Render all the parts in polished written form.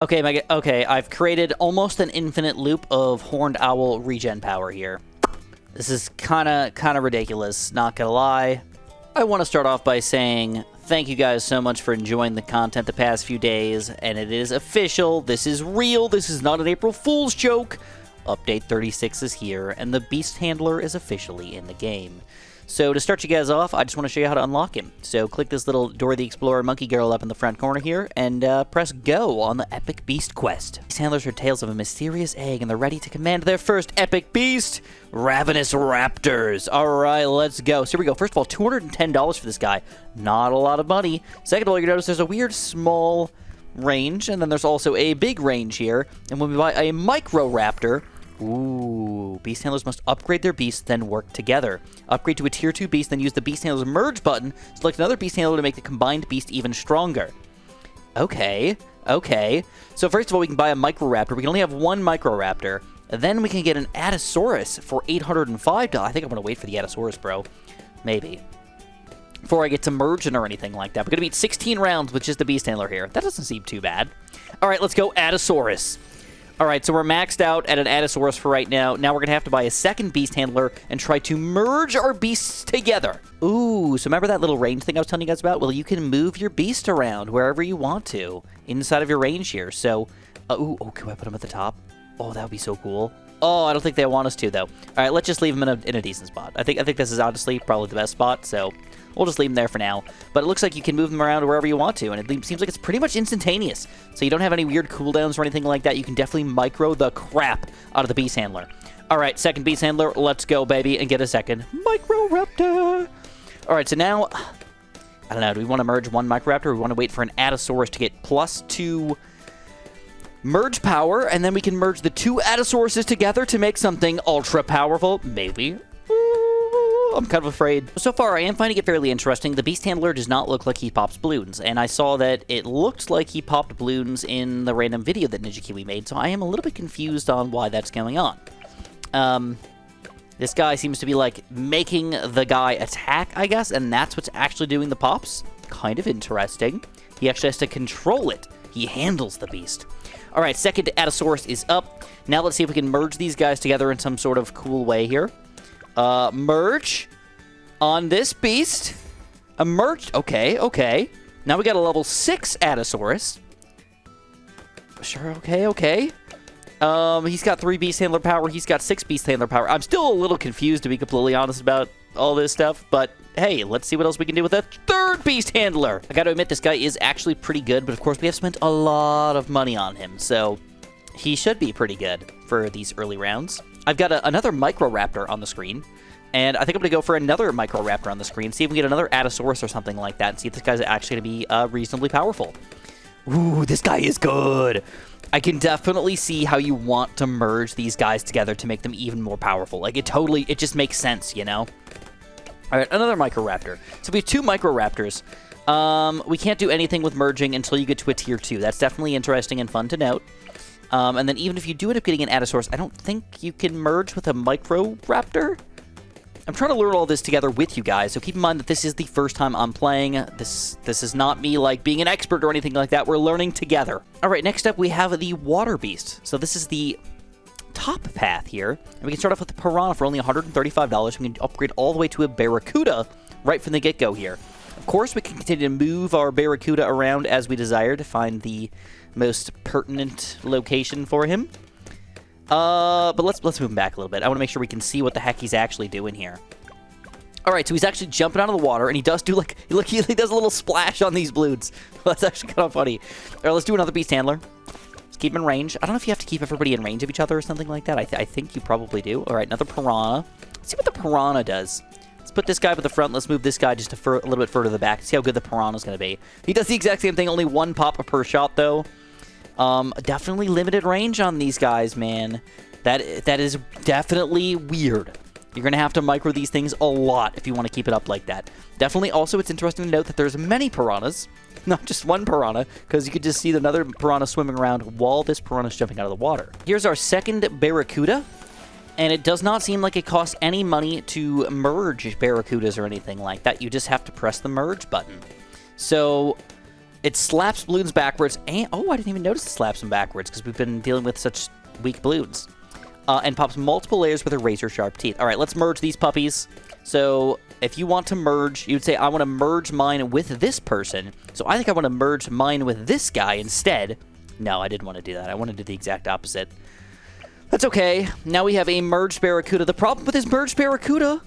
Okay, I've created almost an infinite loop of Horned Owl regen power here. This is kind of ridiculous, not gonna lie. I want to start off by saying thank you guys so much for enjoying the content the past few days, and it is official, this is real, this is not an April Fool's joke. Update 36 is here, and the Beast Handler is officially in the game. So to start you guys off, I just want to show you how to unlock him. So click this little Dora the Explorer monkey girl up in the front corner here, and press go on the Epic Beast quest. These handlers are tails of a mysterious egg, and they're ready to command their first epic beast, Ravenous Raptors. Alright, let's go. So here we go. First of all, $210 for this guy. Not a lot of money. Second of all, you notice there's a weird small range, and then there's also a big range here. And when we buy a Micro Raptor, ooh, Beast Handlers must upgrade their beasts, then work together. Upgrade to a Tier 2 beast, then use the Beast Handler's Merge button. Select another Beast Handler to make the combined beast even stronger. Okay. So first of all, we can buy a Micro Raptor. We can only have one Micro Raptor. Then we can get an Adasaurus for $805. I think I'm going to wait for the Adasaurus, bro. Maybe. Before I get to merging or anything like that. We're going to beat 16 rounds with just the Beast Handler here. That doesn't seem too bad. All right, let's go Adasaurus. Alright, so we're maxed out at an Adasaurus for right now. Now we're going to have to buy a second Beast Handler and try to merge our beasts together. Ooh, so remember that little range thing I was telling you guys about? Well, you can move your beast around wherever you want to inside of your range here. So, can I put him at the top? Oh, that would be so cool. Oh, I don't think they want us to, though. Alright, let's just leave him in a decent spot. I think this is honestly probably the best spot, so we'll just leave him there for now. But it looks like you can move them around wherever you want to, and it seems like it's pretty much instantaneous. So you don't have any weird cooldowns or anything like that. You can definitely micro the crap out of the Beast Handler. Alright, second Beast Handler, let's go, baby, and get a second Micro Raptor. Alright, so now, I don't know, do we want to merge one Micro Raptor, or we want to wait for an Adasaurus to get +2 merge power, and then we can merge the two Adasauruses together to make something ultra powerful? Maybe. I'm kind of afraid. So far, I am finding it fairly interesting. The Beast Handler does not look like he pops balloons, and I saw that it looked like he popped balloons in the random video that Ninja Kiwi made, so I am a little bit confused on why that's going on. This guy seems to be, like, making the guy attack, I guess, and that's what's actually doing the pops. Kind of interesting. He actually has to control it. He handles the beast. Alright, second Adasaurus is up. Now let's see if we can merge these guys together in some sort of cool way here. Merge on this beast. A merge. Okay. Now we got a level 6 Adasaurus. Sure, okay. He's got 3 Beast Handler power. He's got 6 Beast Handler power. I'm still a little confused, to be completely honest, about all this stuff, but hey, let's see what else we can do with a third Beast Handler. I gotta admit, this guy is actually pretty good, but of course we have spent a lot of money on him, so he should be pretty good for these early rounds. I've got another Micro Raptor on the screen, and I think I'm going to go for another Micro Raptor on the screen, see if we can get another Adasaurus or something like that, and see if this guy's actually going to be reasonably powerful. Ooh, this guy is good! I can definitely see how you want to merge these guys together to make them even more powerful. Like, it just makes sense, you know? Alright, another Micro Raptor. So we have 2 Micro Raptors. We can't do anything with merging until you get to a Tier 2. That's definitely interesting and fun to note. And then even if you do end up getting an Adasaurus, I don't think you can merge with a Micro Raptor. I'm trying to learn all this together with you guys, so keep in mind that this is the first time I'm playing. This is not me, like, being an expert or anything like that. We're learning together. Alright, next up we have the Water Beast. So this is the top path here. And we can start off with the Piranha for only $135. We can upgrade all the way to a Barracuda right from the get-go here. Of course, we can continue to move our Barracuda around as we desire to find the most pertinent location for him. But let's move him back a little bit. I want to make sure we can see what the heck he's actually doing here. Alright, so he's actually jumping out of the water, and he does do, like, look, he does a little splash on these balloons. That's actually kind of funny. Alright, let's do another Beast Handler. Let's keep him in range. I don't know if you have to keep everybody in range of each other or something like that. I think you probably do. Alright, another Piranha. Let's see what the Piranha does. Let's put this guy up at the front. Let's move this guy just a little bit further to the back. See how good the Piranha's going to be. He does the exact same thing, only 1 pop per shot, though. Definitely limited range on these guys, man. That is definitely weird. You're going to have to micro these things a lot if you want to keep it up like that. Definitely also, it's interesting to note that there's many Piranhas, not just one Piranha, because you could just see another Piranha swimming around while this Piranha's jumping out of the water. Here's our second Barracuda, and it does not seem like it costs any money to merge Barracudas or anything like that. You just have to press the merge button. So It slaps balloons backwards, and oh, I didn't even notice it slaps them backwards because we've been dealing with such weak balloons. And pops multiple layers with her razor-sharp teeth. All right, let's merge these puppies. So if you want to merge, you would say, I want to merge mine with this person. So I think I want to merge mine with this guy instead. No, I didn't want to do that. I want to do the exact opposite. That's okay. Now we have a merged Barracuda. The problem with this merged Barracuda...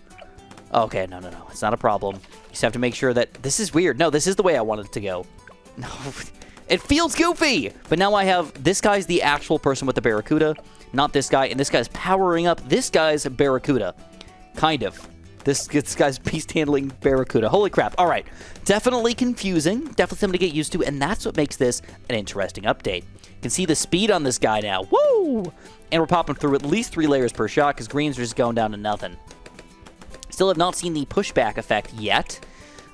Okay, no. It's not a problem. You just have to make sure that... This is weird. No, this is the way I wanted it to go. No, it feels goofy! But now I have... This guy's the actual person with the Barracuda, not this guy. And this guy's powering up this guy's Barracuda. Kind of. This guy's beast-handling Barracuda. Holy crap. All right. Definitely confusing. Definitely something to get used to. And that's what makes this an interesting update. You can see the speed on this guy now. Woo! And we're popping through at least 3 layers per shot because greens are just going down to nothing. Still have not seen the pushback effect yet,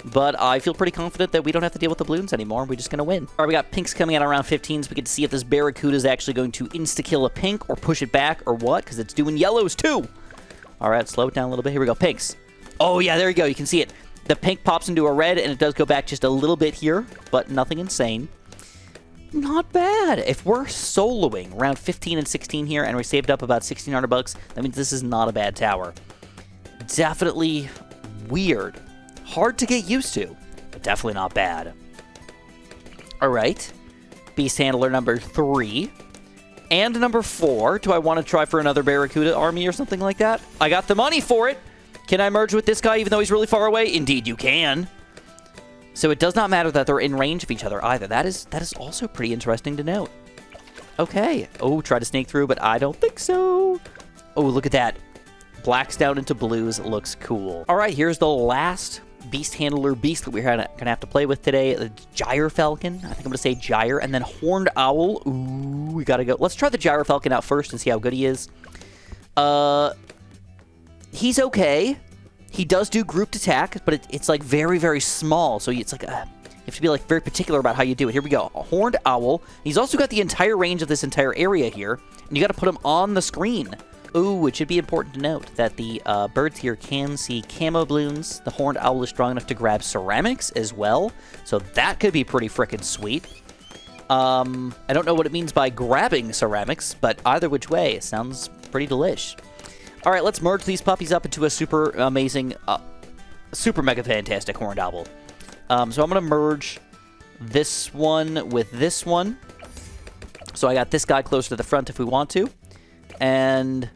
but I feel pretty confident that we don't have to deal with the balloons anymore. We're just going to win. All right, we got pinks coming out around 15, so we get to see if this Barracuda is actually going to insta-kill a pink or push it back or what, because it's doing yellows too. All right, slow it down a little bit. Here we go, pinks. Oh, yeah, there you go. You can see it. The pink pops into a red, and it does go back just a little bit here, but nothing insane. Not bad. If we're soloing around 15 and 16 here, and we saved up about 1,600 bucks, that means this is not a bad tower. Definitely weird. Hard to get used to, but definitely not bad. All right. Beast Handler number 3. And number 4. Do I want to try for another Barracuda army or something like that? I got the money for it. Can I merge with this guy even though he's really far away? Indeed, you can. So it does not matter that they're in range of each other either. That is also pretty interesting to note. Okay. Oh, try to sneak through, but I don't think so. Oh, look at that. Blacks down into blues. Looks cool. All right, here's the last beast handler beast that we're gonna have to play with today. The Gyro Falcon. I think I'm gonna say Gyre, and then Horned Owl. Ooh, we gotta go. Let's try the Gyro Falcon out first and see how good he is. He's okay. He does do grouped attack, but it's like very, very small. So it's like you have to be like very particular about how you do it. Here we go. A Horned Owl. He's also got the entire range of this entire area here, and you got to put him on the screen. Ooh, it should be important to note that the birds here can see camo balloons. The Horned Owl is strong enough to grab ceramics as well, so that could be pretty frickin' sweet. I don't know what it means by grabbing ceramics, but either which way, it sounds pretty delish. All right, let's merge these puppies up into a super amazing, super mega fantastic Horned Owl. So I'm going to merge this one with this one. So I got this guy closer to the front if we want to. And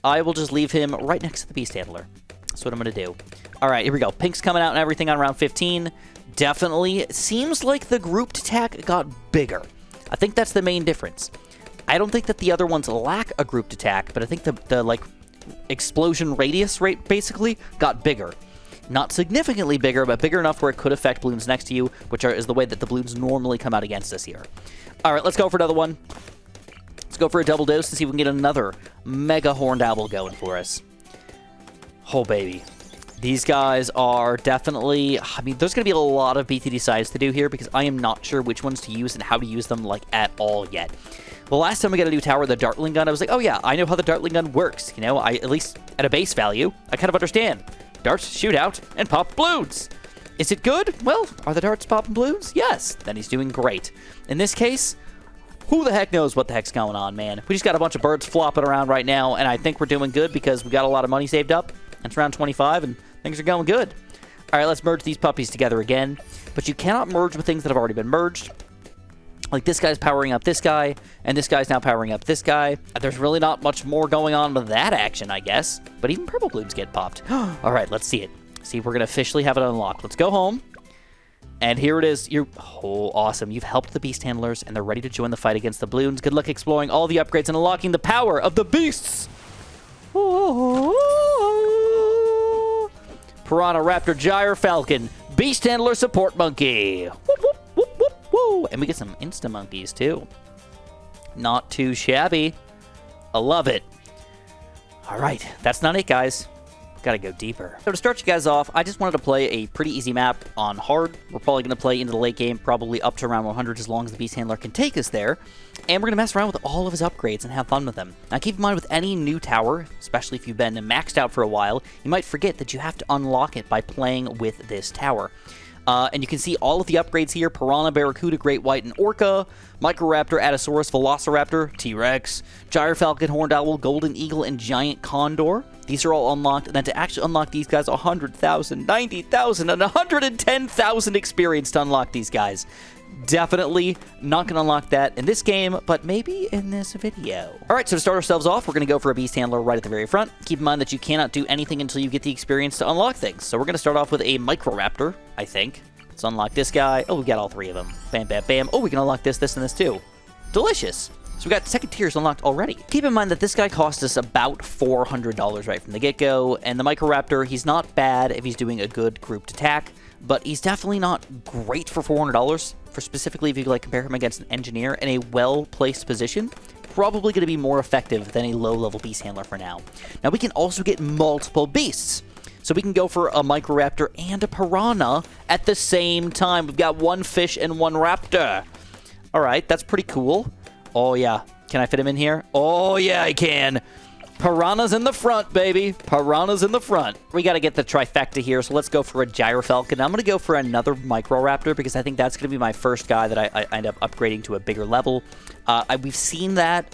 I will just leave him right next to the Beast Handler. That's what I'm going to do. All right, here we go. Pink's coming out and everything on round 15. Definitely seems like the grouped attack got bigger. I think that's the main difference. I don't think that the other ones lack a grouped attack, but I think the like explosion radius rate basically got bigger. Not significantly bigger, but bigger enough where it could affect balloons next to you, which is the way that the balloons normally come out against us here. All right, let's go for another one. Let's go for a double dose to see if we can get another mega Horned Owl going for us. Oh, baby. These guys are definitely... I mean, there's going to be a lot of BTD sides to do here because I am not sure which ones to use and how to use them, like, at all yet. The last time we got a new tower, the Dartling gun, I was like, oh, yeah, I know how the Dartling gun works. You know, at least at a base value, I kind of understand. Darts shoot out and pop balloons. Is it good? Well, are the darts popping balloons? Yes. Then he's doing great. In this case... who the heck knows what the heck's going on, man? We just got a bunch of birds flopping around right now, and I think we're doing good because we got a lot of money saved up. It's around 25, and things are going good. All right, let's merge these puppies together again. But you cannot merge with things that have already been merged. Like this guy's powering up this guy, and this guy's now powering up this guy. There's really not much more going on with that action, I guess. But even purple balloons get popped. All right, let's see it. See if we're going to officially have it unlocked. Let's go home. And here it is. Oh, awesome. You've helped the beast handlers, and they're ready to join the fight against the balloons. Good luck exploring all the upgrades and unlocking the power of the beasts. Piranha Raptor Gyro Falcon, Beast Handler Support Monkey. Whoop, whoop, whoop, whoop, whoop. And we get some Insta Monkeys, too. Not too shabby. I love it. All right. That's not it, guys. Gotta go deeper. So to start you guys off, I just wanted to play a pretty easy map on hard. We're probably going to play into the late game, probably up to around 100 as long as the Beast Handler can take us there. And we're going to mess around with all of his upgrades and have fun with them. Now keep in mind with any new tower, especially if you've been maxed out for a while, you might forget that you have to unlock it by playing with this tower. And you can see all of the upgrades here: Piranha, Barracuda, Great White, and Orca, Microraptor, Adasaurus, Velociraptor, T-Rex, Gyro Falcon, Horned Owl, Golden Eagle, and Giant Condor. These are all unlocked, and then to actually unlock these guys, 100,000, 90,000, and 110,000 experience to unlock these guys. Definitely not going to unlock that in this game, but maybe in this video. All right, so to start ourselves off, we're going to go for a Beast Handler right at the very front. Keep in mind that you cannot do anything until you get the experience to unlock things. So we're going to start off with a Microraptor, I think. Let's unlock this guy. Oh, we got all three of them. Bam, bam, bam. Oh, we can unlock this, this, and this too. Delicious. So we got second tiers unlocked already. Keep in mind that this guy cost us about $400 right from the get-go, and the Microraptor, he's not bad if he's doing a good grouped attack, but he's definitely not great for $400. For specifically, if you like compare him against an engineer in a well-placed position, probably going to be more effective than a low-level beast handler for now. Now, we can also get multiple beasts. So we can go for a Microraptor and a Piranha at the same time. We've got one fish and one raptor. All right, that's pretty cool. Oh, yeah. Can I fit him in here? Oh, yeah, I can. Piranha's in the front, baby. Piranha's in the front. We got to get the trifecta here, so let's go for a Gyro Falcon. I'm going to go for another Microraptor because I think that's going to be my first guy that I end up upgrading to a bigger level. We've seen that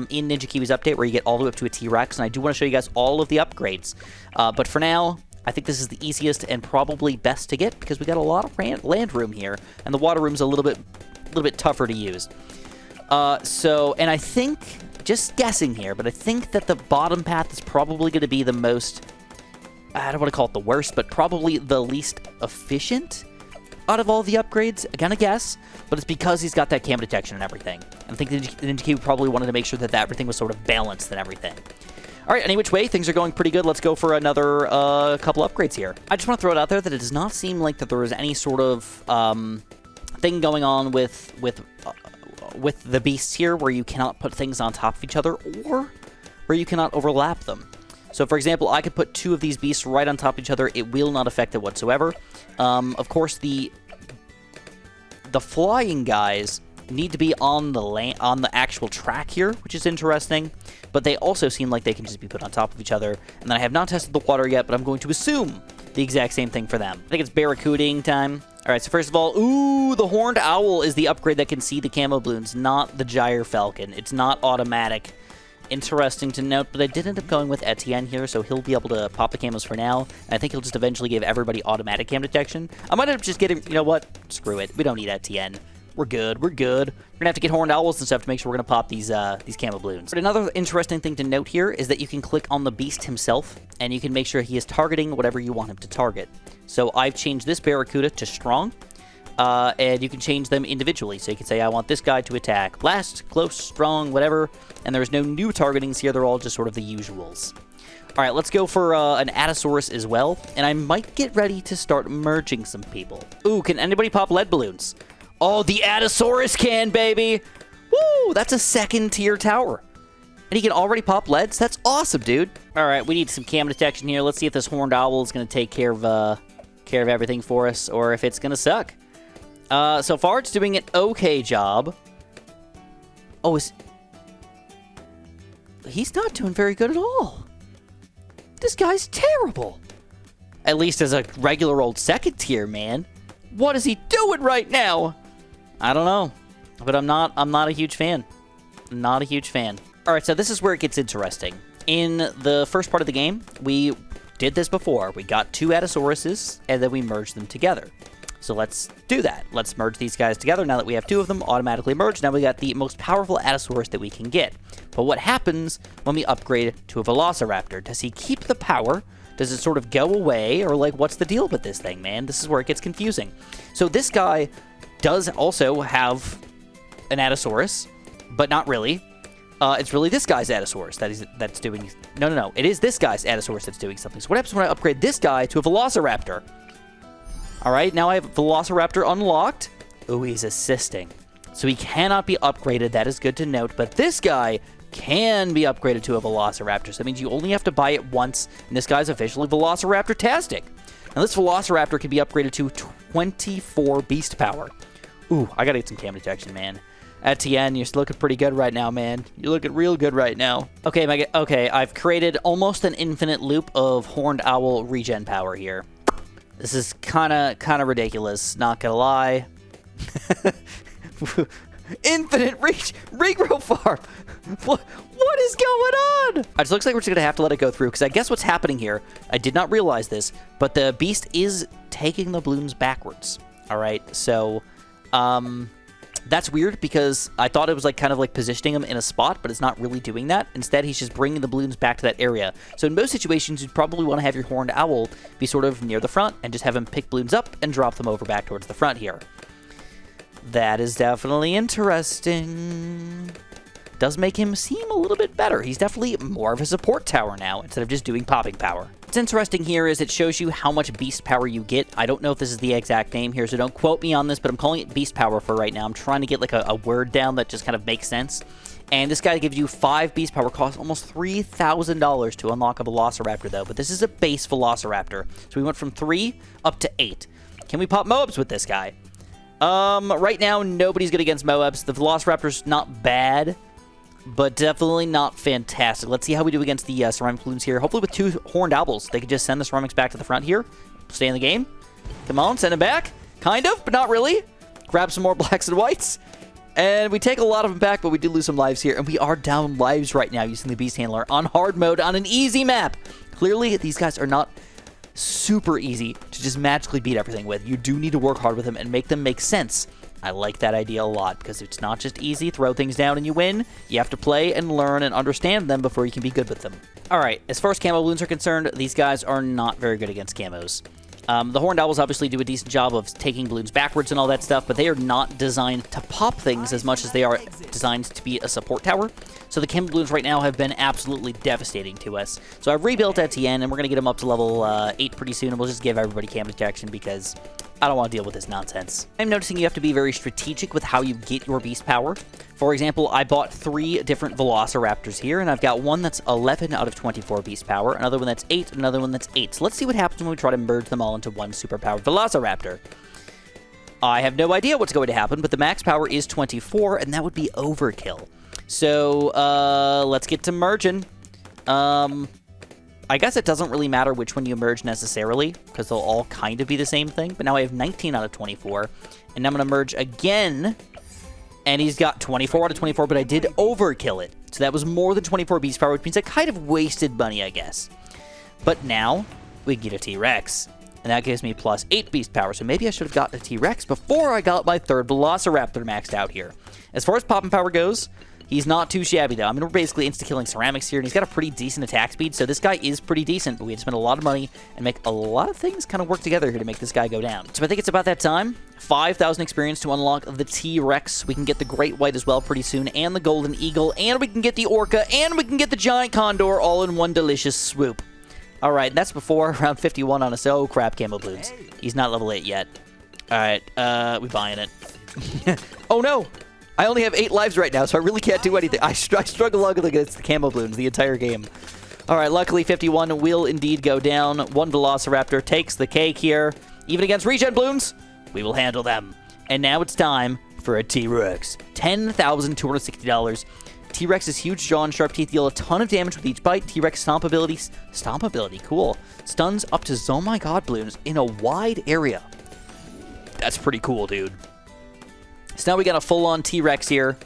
in Ninja Kiwi's update where you get all the way up to a T-Rex, and I do want to show you guys all of the upgrades. But for now, I think this is the easiest and probably best to get because we got a lot of land room here, and the water room's a little bit tougher to use. And I think, just guessing here, but I think that the bottom path is probably going to be the most, I don't want to call it the worst, but probably the least efficient out of all the upgrades. I'm going to guess, but it's because he's got that cam detection and everything. And I think the Ninja Kiwi probably wanted to make sure that everything was sort of balanced and everything. All right, any which way, things are going pretty good. Let's go for another couple upgrades here. I just want to throw it out there that it does not seem like that there is any sort of thing going on with the beasts here where you cannot put things on top of each other or where you cannot overlap them. So, for example, I could put two of these beasts right on top of each other. It will not affect it whatsoever. Of course, the flying guys need to be on the actual track here, which is interesting. But they also seem like they can just be put on top of each other. And then I have not tested the water yet, but I'm going to assume the exact same thing for them. I think it's Barracuda time. All right, so first of all, ooh, the Horned Owl is the upgrade that can see the camo balloons, not the Gyro Falcon. It's not automatic. Interesting to note, but I did end up going with Etienne here, so he'll be able to pop the camos for now, and I think he'll just eventually give everybody automatic cam detection. I might end up just getting, you know what? Screw it. We don't need Etienne. We're good. We're good. We're going to have to get Horned Owls and stuff to make sure we're going to pop these camo balloons. But another interesting thing to note here is that you can click on the beast himself, and you can make sure he is targeting whatever you want him to target. So I've changed this Barracuda to strong, and you can change them individually. So you can say, I want this guy to attack blast, close, strong, whatever, and there's no new targetings here. They're all just sort of the usuals. All right, let's go for an Adasaurus as well, and I might get ready to start merging some people. Ooh, can anybody pop lead balloons? Oh, the Adasaurus can, baby! Woo! That's a second tier tower. And he can already pop leads? That's awesome, dude. All right, we need some cam detection here. Let's see if this Horned Owl is going to take care of everything for us, or if it's going to suck. So far, it's doing an okay job. Oh, he's not doing very good at all. This guy's terrible. At least as a regular old second tier, man. What is he doing right now? I don't know, but I'm not a huge fan. Not a huge fan. All right, so this is where it gets interesting. In the first part of the game, we did this before. We got two Adasauruses, and then we merged them together. So let's do that. Let's merge these guys together. Now that we have two of them automatically merged, now we got the most powerful Adasaurus that we can get. But what happens when we upgrade to a Velociraptor? Does he keep the power? Does it sort of go away? Or, like, what's the deal with this thing, man? This is where it gets confusing. So this guy does also have an Adasaurus, but not really. It's really this guy's Adasaurus that's doing... No. It is this guy's Adasaurus that's doing something. So what happens when I upgrade this guy to a Velociraptor? All right, now I have Velociraptor unlocked. Ooh, he's assisting. So he cannot be upgraded. That is good to note. But this guy can be upgraded to a Velociraptor. So that means you only have to buy it once, and this guy's officially Velociraptor-tastic. Now, this Velociraptor can be upgraded to 24 beast power. Ooh, I gotta get some cam detection, man. Etienne, you're looking pretty good right now, man. You're looking real good right now. Okay, I've created almost an infinite loop of Horned Owl regen power here. This is kind of ridiculous, not gonna lie. Infinite reach, regrow farm. What is going on? It just looks like we're just gonna have to let it go through, because I guess what's happening here, I did not realize this, but the beast is taking the balloons backwards. All right, so that's weird, because I thought it was like kind of like positioning him in a spot, but it's not really doing that. Instead, he's just bringing the balloons back to that area. So in most situations, you'd probably want to have your horned owl be sort of near the front and just have him pick balloons up and drop them over back towards the front here. That is definitely interesting. Does make him seem a little bit better. He's definitely more of a support tower now instead of just doing popping power. What's interesting here is it shows you how much beast power you get. I don't know if this is the exact name here, so don't quote me on this, but I'm calling it beast power for right now. I'm trying to get like a word down that just kind of makes sense. And this guy gives you 5 beast power, costs almost $3,000 to unlock a Velociraptor though, but this is a base Velociraptor. So we went from 3 up to 8. Can we pop Moabs with this guy? Right now, nobody's good against Moabs. The Velociraptor's not bad, but definitely not fantastic. Let's see how we do against the ceramic balloons here. Hopefully with 2 horned owls, they can just send the ceramics back to the front here. Stay in the game. Come on, send them back. Kind of, but not really. Grab some more blacks and whites. And we take a lot of them back, but we do lose some lives here. And we are down lives right now using the Beast Handler on hard mode on an easy map. Clearly, these guys are not super easy to just magically beat everything with. You do need to work hard with them and make them make sense. I like that idea a lot, because it's not just easy, throw things down and you win. You have to play and learn and understand them before you can be good with them. Alright, as far as camo balloons are concerned, these guys are not very good against camos. The Horned Owls obviously do a decent job of taking balloons backwards and all that stuff, but they are not designed to pop things as much as they are designed to be a support tower. So the camo balloons right now have been absolutely devastating to us. So I've rebuilt Etienne, and we're going to get him up to level 8 pretty soon, and we'll just give everybody camo detection because I don't want to deal with this nonsense. I'm noticing you have to be very strategic with how you get your beast power. For example, I bought 3 different Velociraptors here, and I've got one that's 11 out of 24 beast power, another one that's 8, another one that's 8. So let's see what happens when we try to merge them all into one superpowered Velociraptor. I have no idea what's going to happen, but the max power is 24, and that would be overkill. So, let's get to merging. I guess it doesn't really matter which one you merge necessarily, because they'll all kind of be the same thing. But now I have 19 out of 24, and I'm going to merge again, and he's got 24 out of 24, but I did overkill it. So that was more than 24 beast power, which means I kind of wasted money, I guess. But now we get a T-Rex, and that gives me plus 8 beast power. So maybe I should have gotten a T-Rex before I got my 3rd Velociraptor maxed out here. As far as popping power goes, he's not too shabby, though. I mean, we're basically insta-killing ceramics here, and he's got a pretty decent attack speed, so this guy is pretty decent, but we had to spend a lot of money and make a lot of things kind of work together here to make this guy go down. So I think it's about that time. 5,000 experience to unlock the T-Rex. We can get the Great White as well pretty soon, and the Golden Eagle, and we can get the Orca, and we can get the Giant Condor all in one delicious swoop. All right, that's before round 51 on us. Oh, crap, camo balloons. He's not level 8 yet. All right, we buying it. Oh, no. I only have 8 lives right now, so I really can't do anything. I struggle against the camo balloons the entire game. All right, luckily 51 will indeed go down. 1 Velociraptor takes the cake here. Even against regen balloons, we will handle them. And now it's time for a T-Rex. $10,260. T-Rex is huge jaw and sharp teeth deal a ton of damage with each bite. T-Rex stomp ability, cool. Stuns up to, oh my god, balloons in a wide area. That's pretty cool, dude. So now we got a full-on T-Rex here,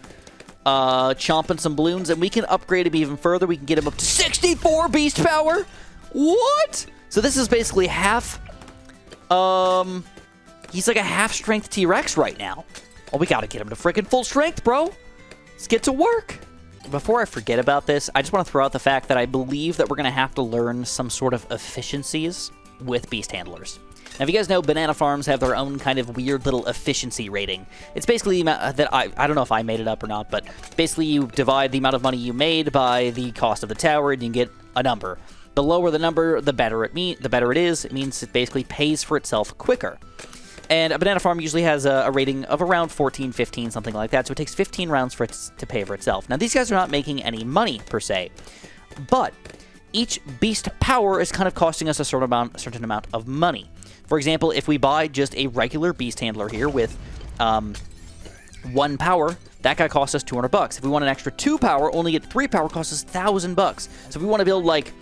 chomping some balloons, and we can upgrade him even further. We can get him up to 64 beast power. What? So this is basically half, he's like a half-strength T-Rex right now. Oh, we gotta get him to freaking full strength, bro. Let's get to work. Before I forget about this, I just want to throw out the fact that I believe that we're going to have to learn some sort of efficiencies with beast handlers. Now, if you guys know, banana farms have their own kind of weird little efficiency rating. It's basically the amount that I don't know if I made it up or not, but basically you divide the amount of money you made by the cost of the tower, and you get a number. The lower the number, the better it is. It means it basically pays for itself quicker. And a banana farm usually has a rating of around 14, 15, something like that. So it takes 15 rounds for it to pay for itself. Now, these guys are not making any money, per se. But each beast power is kind of costing us a certain amount of money. For example, if we buy just a regular beast handler here with 1 power, that guy costs us $200. If we want an extra 2 power, only get 3 power, costs us $1,000. So if we want to build like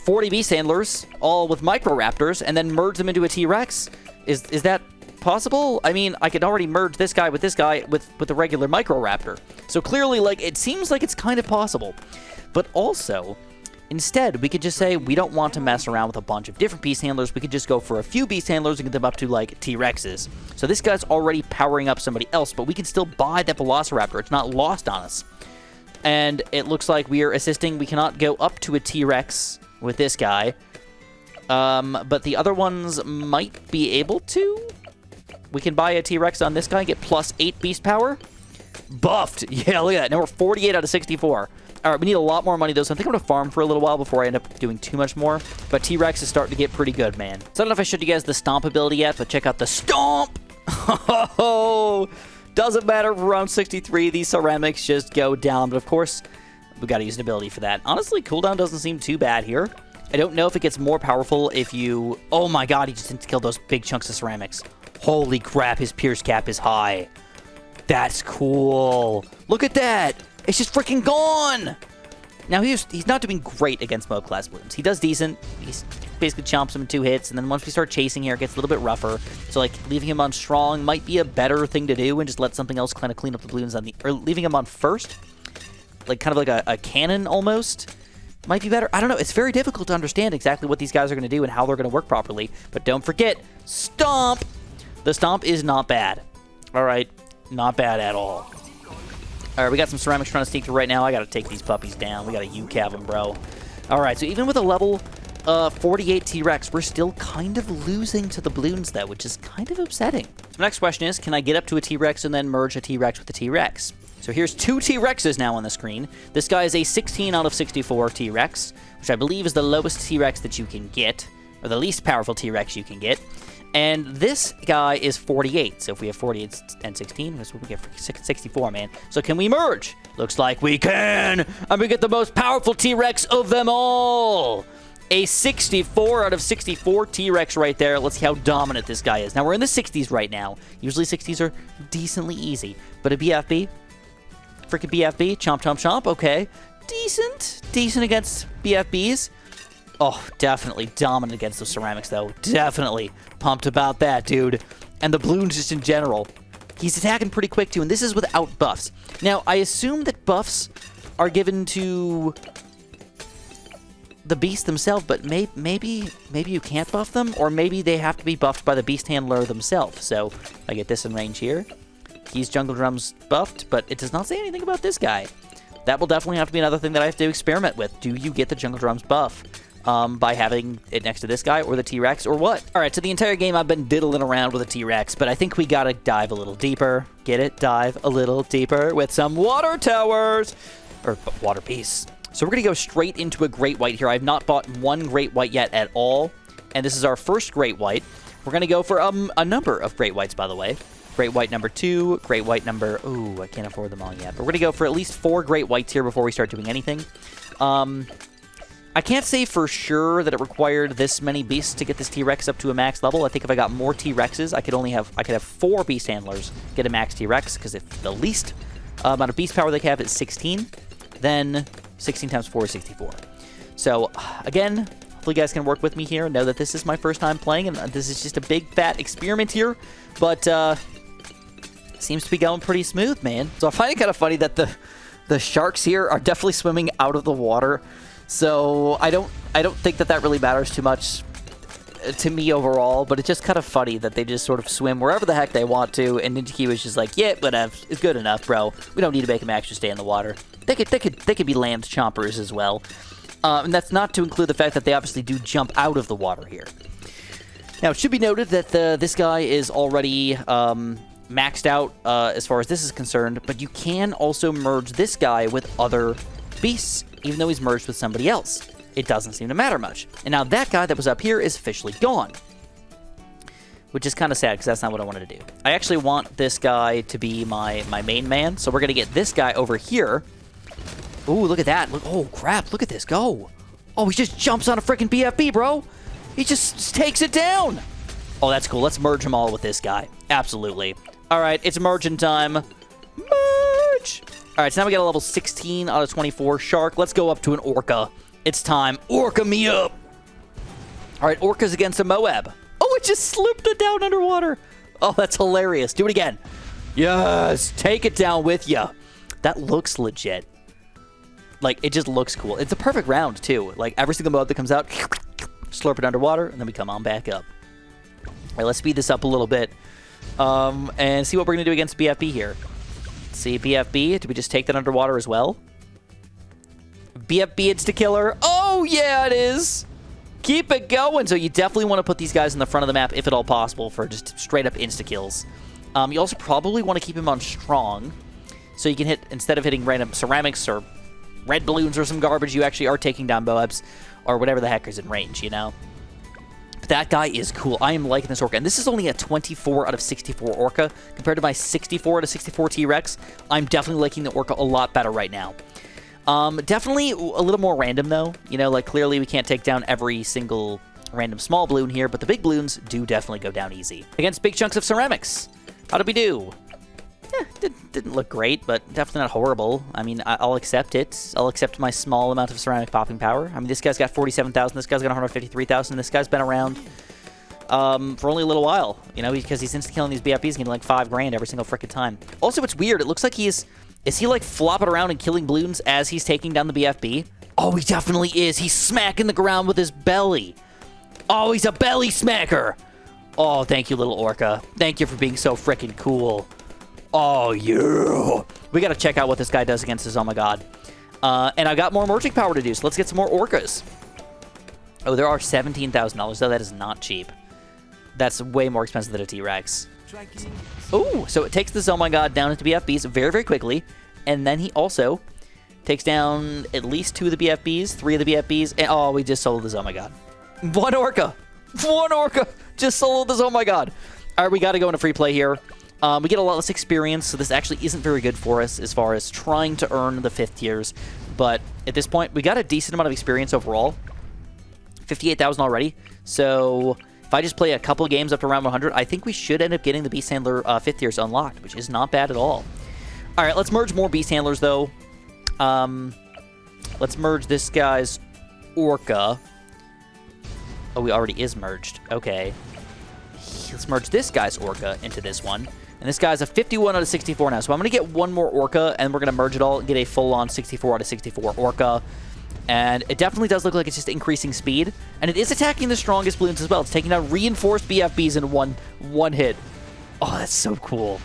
40 beast handlers, all with microraptors, and then merge them into a T-Rex? Is that possible? I mean, I could already merge this guy with the regular microraptor. So clearly, like, it seems like it's kind of possible. But also, instead, we could just say we don't want to mess around with a bunch of different beast handlers. We could just go for a few beast handlers and get them up to, like, T-Rexes. So this guy's already powering up somebody else, but we can still buy that Velociraptor. It's not lost on us. And it looks like we are assisting. We cannot go up to a T-Rex with this guy. But the other ones might be able to. We can buy a T-Rex on this guy and get +8 beast power. Buffed. Yeah, look at that. Now we're 48 out of 64. All right, we need a lot more money, though, so I think I'm going to farm for a little while before I end up doing too much more. But T-Rex is starting to get pretty good, man. So I don't know if I showed you guys the Stomp ability yet, but check out the Stomp! Oh, doesn't matter if we're around 63. These ceramics just go down. But, of course, we got to use an ability for that. Honestly, cooldown doesn't seem too bad here. I don't know if it gets more powerful if you... Oh, my God, he just didn't kill those big chunks of ceramics. Holy crap, his pierce cap is high. That's cool. Look at that. It's just freaking gone! Now, he's not doing great against Mob Class Bloons. He does decent. He basically chomps him in 2 hits, and then once we start chasing here, it gets a little bit rougher. So, like, leaving him on strong might be a better thing to do and just let something else kind of clean up the Bloons on the... Or leaving him on first, like, kind of like a cannon almost, might be better. I don't know. It's very difficult to understand exactly what these guys are going to do and how they're going to work properly. But don't forget, Stomp! The Stomp is not bad. All right. Not bad at all. All right, we got some ceramics trying to sneak through right now. I got to take these puppies down. We got to UCAV them, bro. All right, so even with a level 48 T-Rex, we're still kind of losing to the Bloons, though, which is kind of upsetting. So my next question is, can I get up to a T-Rex and then merge a T-Rex with a T-Rex? So here's 2 T-Rexes now on the screen. This guy is a 16 out of 64 T-Rex, which I believe is the lowest T-Rex that you can get, or the least powerful T-Rex you can get. And this guy is 48. So if we have 48 and 16, that's what we get for 64, man. So can we merge? Looks like we can. And we get the most powerful T-Rex of them all. A 64 out of 64 T-Rex right there. Let's see how dominant this guy is. Now, we're in the 60s right now. Usually 60s are decently easy. But a BFB, freaking BFB, chomp, chomp, chomp. Okay. Decent against BFBs. Oh, definitely dominant against those ceramics, though. Definitely pumped about that, dude. And the Bloons just in general. He's attacking pretty quick, too, and this is without buffs. Now, I assume that buffs are given to the beast themselves, but maybe you can't buff them, or maybe they have to be buffed by the beast handler themselves. So, I get this in range here. He's Jungle Drums buffed, but it does not say anything about this guy. That will definitely have to be another thing that I have to experiment with. Do you get the Jungle Drums buff? By having it next to this guy or the T-Rex or what? All right, so the entire game I've been diddling around with a T-Rex, but I think we gotta dive a little deeper. Get it? Dive a little deeper with some water towers or water piece. So we're gonna go straight into a Great White here. I've not bought one Great White yet at all, and this is our first Great White. We're gonna go for a number of Great Whites, by the way. Great White number 2, Great White number... Ooh, I can't afford them all yet. But we're gonna go for at least 4 Great Whites here before we start doing anything. I can't say for sure that it required this many beasts to get this T-Rex up to a max level. I think if I got more T-Rexes, I could have 4 beast handlers get a max T-Rex, because if the least amount of beast power they can have is 16, then 16 times 4 is 64. So, again, hopefully you guys can work with me here and know that this is my first time playing, and this is just a big, fat experiment here, but seems to be going pretty smooth, man. So I find it kind of funny that the sharks here are definitely swimming out of the water. So I don't think that really matters too much to me overall, but it's just kind of funny that they just sort of swim wherever the heck they want to, and Ninja was just like, yeah, whatever, it's good enough, bro. We don't need to make them actually stay in the water. They could be land chompers as well, and that's not to include the fact that they obviously do jump out of the water here. Now it should be noted that this guy is already maxed out as far as this is concerned, but you can also merge this guy with other beasts, even though he's merged with somebody else. It doesn't seem to matter much. And now that guy that was up here is officially gone, which is kind of sad because that's not what I wanted to do. I actually want this guy to be my main man, so we're going to get this guy over here. Ooh, look at that. Look, oh, crap. Look at this go. Oh, he just jumps on a freaking BFB, bro. He just takes it down. Oh, that's cool. Let's merge them all with this guy. Absolutely. All right, it's merging time. Merge! All right, so now we got a level 16 out of 24 shark. Let's go up to an orca It's time. Orca me up. All right, Orca's against a Moab. Oh, it just slipped it down underwater. Oh, that's hilarious. Do it again. Yes, take it down with ya. That looks legit. Like, it just looks cool. It's a perfect round, too. Like, every single Moab that comes out, slurp it underwater, and then we come on back up. All right, let's speed this up a little bit and see what we're going to do against BFB here. Let's see, BFB, do we just take that underwater as well? BFB, it's the killer. Oh, yeah, it is. Keep it going. So you definitely want to put these guys in the front of the map, if at all possible, for just straight-up insta-kills. You also probably want to keep him on strong, so you can hit, instead of hitting random ceramics or red balloons or some garbage, you actually are taking down Moabs or whatever the heck is in range, you know? But that guy is cool. I am liking this Orca. And this is only a 24 out of 64 Orca compared to my 64 out of 64 T-Rex. I'm definitely liking the Orca a lot better right now. Definitely a little more random, though. You know, like, clearly we can't take down every single random small balloon here, but the big balloons do definitely go down easy. Against big chunks of ceramics. How did we do? Didn't look great, but definitely not horrible. I mean, I'll accept it. I'll accept my small amount of ceramic popping power. I mean, this guy's got 47,000. This guy's got 153,000. This guy's been around for only a little while, you know, because he's insta-killing these BFBs and getting like 5 grand every single frickin' time. Also, it's weird. It looks like is he like flopping around and killing balloons as he's taking down the BFB? Oh, he definitely is. He's smacking the ground with his belly. Oh, he's a belly smacker. Oh, thank you, little Orca. Thank you for being so frickin' cool. Oh, yeah. We got to check out what this guy does against his, oh my god. And I've got more merging power to do, so let's get some more Orcas. Oh, there are $17,000, though. That is not cheap. That's way more expensive than a T-Rex. Oh, so it takes this, oh my god, down into BFBs very, very quickly. And then he also takes down at least 2 of the BFBs, 3 of the BFBs. And, oh, we just soloed this, oh my god. 1 Orca. 1 Orca. Just soloed this, oh my god. All right, we got to go into free play here. We get a lot less experience, so this actually isn't very good for us as far as trying to earn the 5th tiers. But at this point, we got a decent amount of experience overall. 58,000 already. So if I just play a couple of games up to around 100, I think we should end up getting the Beast Handler 5th tiers unlocked, which is not bad at all. All right, let's merge more Beast Handlers, though. Let's merge this guy's Orca. Oh, he already is merged. Okay. Let's merge this guy's Orca into this one. And this guy's a 51 out of 64 now. So I'm going to get 1 more Orca, and we're going to merge it all and get a full-on 64 out of 64 Orca. And it definitely does look like it's just increasing speed. And it is attacking the strongest balloons as well. It's taking out reinforced BFBs in one hit. Oh, that's so cool.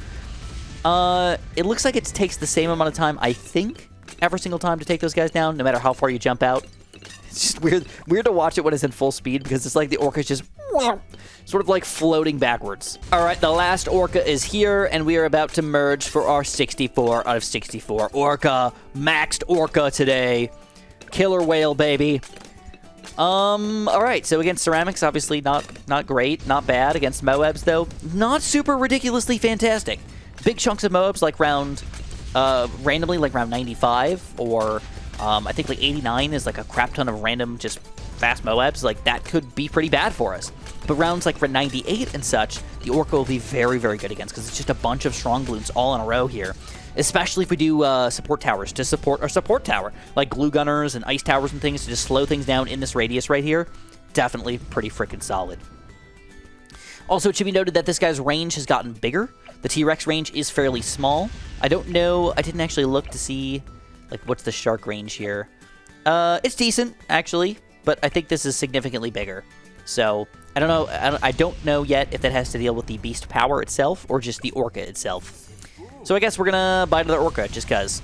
It looks like it takes the same amount of time, I think, every single time to take those guys down, no matter how far you jump out. It's just weird to watch it when it's in full speed, because it's like the Orca's just sort of like floating backwards. All right, the last Orca is here, and we are about to merge for our 64 out of 64 Orca. Maxed Orca today. Killer whale, baby. All right, so against ceramics, obviously not great, not bad. Against Moabs, though, not super ridiculously fantastic. Big chunks of Moabs, like randomly, like round 95, or I think like 89 is like a crap ton of random just fast Moabs. Like, that could be pretty bad for us. But rounds like 98 and such, the Orca will be very, very good against, because it's just a bunch of strong balloons all in a row here. Especially if we do support towers to support our support tower, like glue gunners and ice towers and things to just slow things down in this radius right here. Definitely pretty freaking solid. Also, it should be noted that this guy's range has gotten bigger. The T-Rex range is fairly small. I don't know. I didn't actually look to see, like, what's the shark range here. It's decent, actually, but I think this is significantly bigger. So, I don't know. I don't know yet if that has to deal with the beast power itself or just the Orca itself. So I guess we're going to buy another Orca, just because.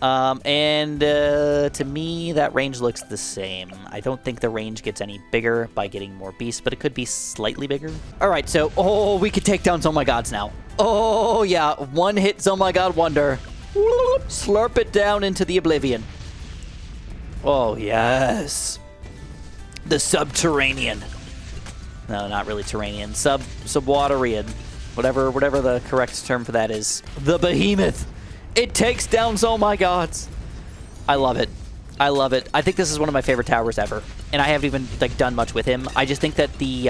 To me, that range looks the same. I don't think the range gets any bigger by getting more beasts, but it could be slightly bigger. All right, so, oh, we could take down Oh My Gods now. Oh, yeah, one hit Oh My God wonder. Slurp it down into the oblivion. Oh, yes. The subterranean. No, not really terranean. Subwaterian. Whatever the correct term for that is. The behemoth. It takes down Oh My Gods. I love it. I love it. I think this is one of my favorite towers ever. And I haven't even like done much with him. I just think that the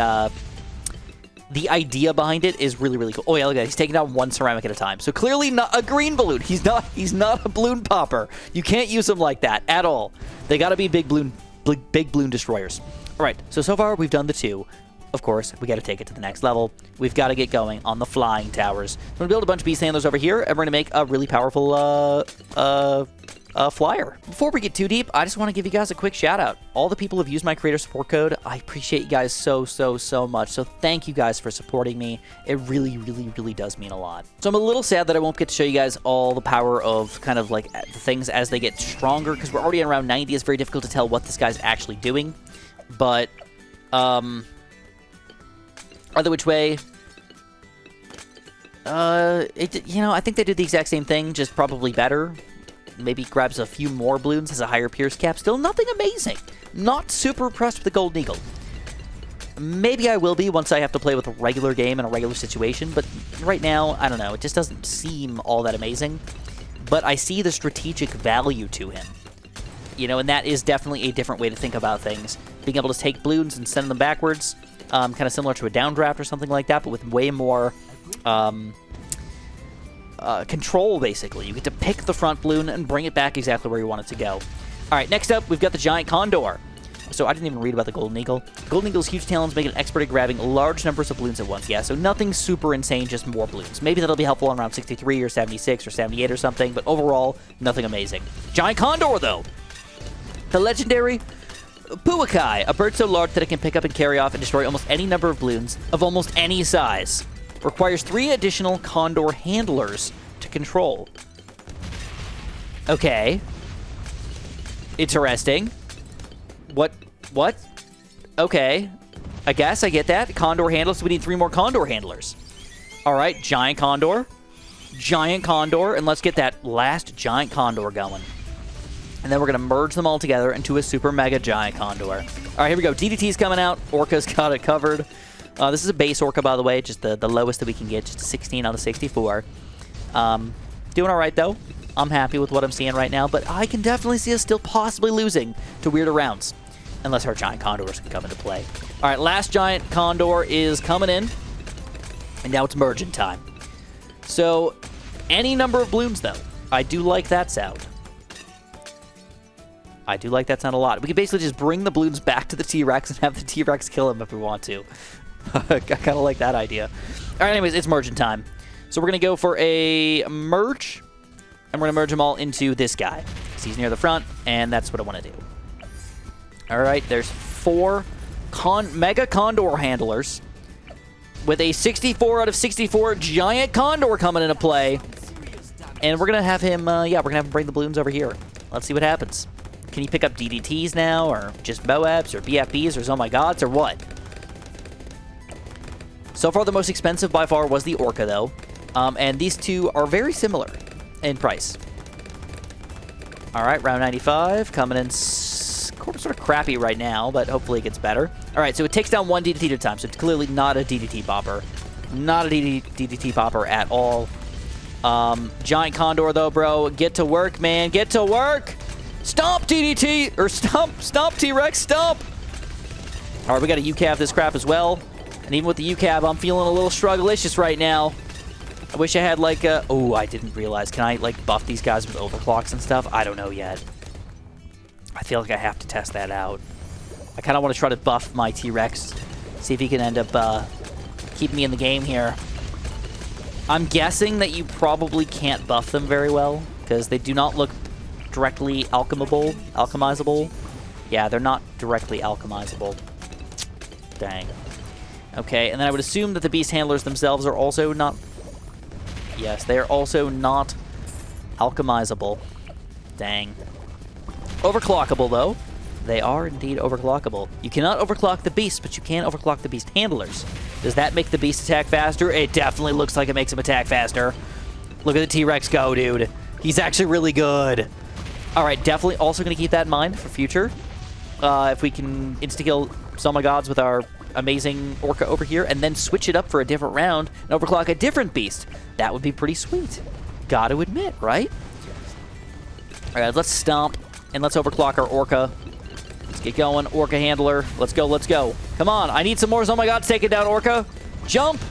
idea behind it is really, really cool. Oh yeah, look at that. He's taking down one ceramic at a time. So clearly not a green balloon. He's not a balloon popper. You can't use him like that at all. They gotta be big balloon big balloon destroyers. All right, so far we've done the 2. Of course, we got to take it to the next level. We've got to get going on the flying towers. We're going to build a bunch of beast handlers over here, and we're going to make a really powerful flyer. Before we get too deep, I just want to give you guys a quick shout out. All the people who've used my creator support code, I appreciate you guys so much. So thank you guys for supporting me. It really does mean a lot. So I'm a little sad that I won't get to show you guys all the power of kind of like the things as they get stronger, because we're already at around 90. It's very difficult to tell what this guy's actually doing. But, either which way, you know, I think they did the exact same thing, just probably better. Maybe grabs a few more balloons, has a higher pierce cap. Still nothing amazing. Not super impressed with the Golden Eagle. Maybe I will be once I have to play with a regular game in a regular situation, but right now, I don't know. It just doesn't seem all that amazing. But I see the strategic value to him. You know, and that is definitely a different way to think about things. Being able to take balloons and send them backwards, kind of similar to a downdraft or something like that, but with way more control, basically. You get to pick the front balloon and bring it back exactly where you want it to go. All right, next up, we've got the Giant Condor. So I didn't even read about the Golden Eagle. Golden Eagle's huge talons make it expert at grabbing large numbers of balloons at once. Yeah, so nothing super insane, just more balloons. Maybe that'll be helpful on round 63 or 76 or 78 or something, but overall, nothing amazing. Giant Condor, though. The legendary Puakai, a bird so large that it can pick up and carry off and destroy almost any number of balloons of almost any size. Requires 3 additional Condor handlers to control. Okay. Interesting. What? Okay. I guess I get that. Condor handlers, so we need 3 more Condor handlers. Alright, Giant Condor. Giant Condor, and let's get that last Giant Condor going. And then we're going to merge them all together into a super mega Giant Condor. All right, here we go. DDT's coming out. Orca's got it covered. This is a base Orca, by the way, just the lowest that we can get, just a 16 out of 64. Doing all right, though. I'm happy with what I'm seeing right now, but I can definitely see us still possibly losing to weirder rounds, unless our Giant Condors can come into play. All right, last Giant Condor is coming in, and now it's merging time. So, any number of balloons, though. I do like that sound. I do like that sound a lot. We can basically just bring the balloons back to the T-Rex and have the T-Rex kill him if we want to. I kind of like that idea. All right, anyways, it's merging time. So we're going to go for a merge, and we're going to merge them all into this guy. So he's near the front, and that's what I want to do. All right, there's 4 Mega Condor handlers with a 64 out of 64 Giant Condor coming into play. And we're going to have him, we're going to have him bring the balloons over here. Let's see what happens. Can he pick up DDTs now, or just Moabs, or BFBs, or Oh My Gods, or what? So far, the most expensive by far was the Orca, though. And these two are very similar in price. All right, round 95, coming in sort of crappy right now, but hopefully it gets better. All right, so it takes down 1 DDT at a time, so it's clearly not a DDT popper. Not a DDT popper at all. Giant Condor, though, bro. Get to work, man. Get to work! Stomp, DDT! Or stomp, T-Rex, stomp! All right, we got to UCAV this crap as well. And even with the UCAV, I'm feeling a little strugglicious right now. I wish I had, like, a... Oh, I didn't realize. Can I, like, buff these guys with overclocks and stuff? I don't know yet. I feel like I have to test that out. I kind of want to try to buff my T-Rex. See if he can end up keeping me in the game here. I'm guessing that you probably can't buff them very well, because they do not look directly alchemizable. Yeah, they're not directly alchemizable. Dang. Okay, and then I would assume that the beast handlers themselves are also not... Yes, they are also not alchemizable. Dang. Overclockable, though. They are indeed overclockable. You cannot overclock the beast, but you can overclock the beast handlers. Does that make the beast attack faster? It definitely looks like it makes him attack faster. Look at the T-Rex go, dude. He's actually really good. All right, definitely also going to keep that in mind for future. If we can insta-kill Oh My Gods with our amazing Orca over here, and then switch it up for a different round and overclock a different beast. That would be pretty sweet. Gotta admit, right? All right, let's stomp, and let's overclock our Orca. Let's get going, Orca handler. Let's go, let's go. Come on, I need some more Oh My Gods taking down Orca. Jump!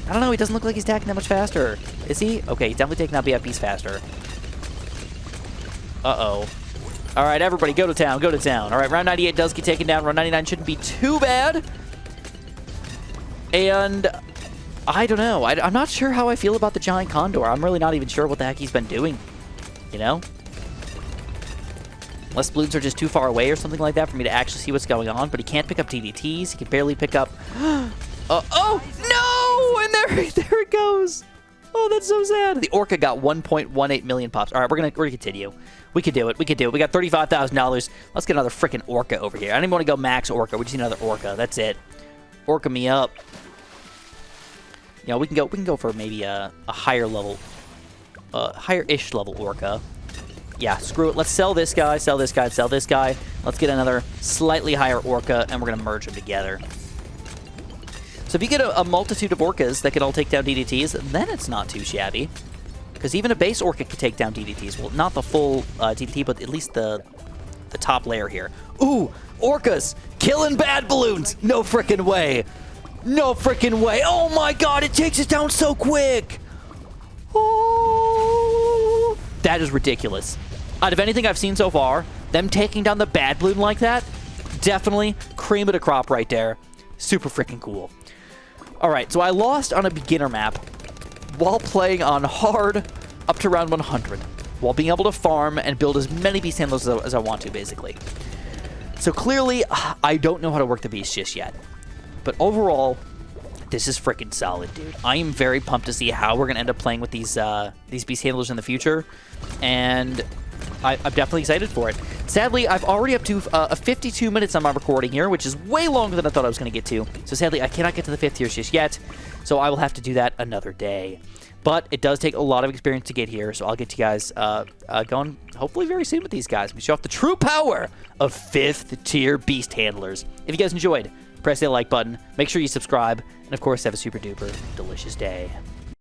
I don't know, he doesn't look like he's attacking that much faster. Is he? Okay, he's definitely taking out BFBs faster. Uh-oh. All right, everybody, go to town, go to town. All right, round 98 does get taken down. Round 99 shouldn't be too bad. And I don't know. I'm not sure how I feel about the Giant Condor. I'm really not even sure what the heck he's been doing, you know? Unless Bloons are just too far away or something like that for me to actually see what's going on. But he can't pick up TDTs. He can barely pick up... oh, no! And there it goes. Oh, that's so sad. The Orca got 1.18 million pops. All right, we're gonna continue. We could do it. We could do it. We got $35,000. Let's get another freaking Orca over here. I don't even want to go max Orca. We just need another Orca. That's it. Orca me up. You know, we can go for maybe a higher level, higher-ish level Orca. Yeah, screw it. Let's sell this guy, sell this guy, sell this guy. Let's get another slightly higher Orca, and we're going to merge them together. So if you get a multitude of Orcas that can all take down DDTs, then it's not too shabby. Because even a base Orca can take down DDTs. Well, not the full DDT, but at least the top layer here. Ooh, Orcas killing bad balloons. No frickin' way. No frickin' way. Oh my god, it takes it down so quick. Oh, that is ridiculous. Out of anything I've seen so far, them taking down the bad balloon like that, definitely cream of the crop right there. Super freaking cool. All right, so I lost on a beginner map while playing on hard up to round 100, while being able to farm and build as many beast handlers as I want to, basically. So clearly, I don't know how to work the beast just yet. But overall, this is freaking solid, dude. I am very pumped to see how we're going to end up playing with these beast handlers in the future, and I'm definitely excited for it. Sadly, I've already up to 52 minutes on my recording here, which is way longer than I thought I was going to get to. So sadly, I cannot get to the 5th tiers just yet, so I will have to do that another day. But it does take a lot of experience to get here, so I'll get you guys going hopefully very soon with these guys. We show off the true power of 5th tier beast handlers. If you guys enjoyed, press the like button, make sure you subscribe, and of course have a super duper delicious day.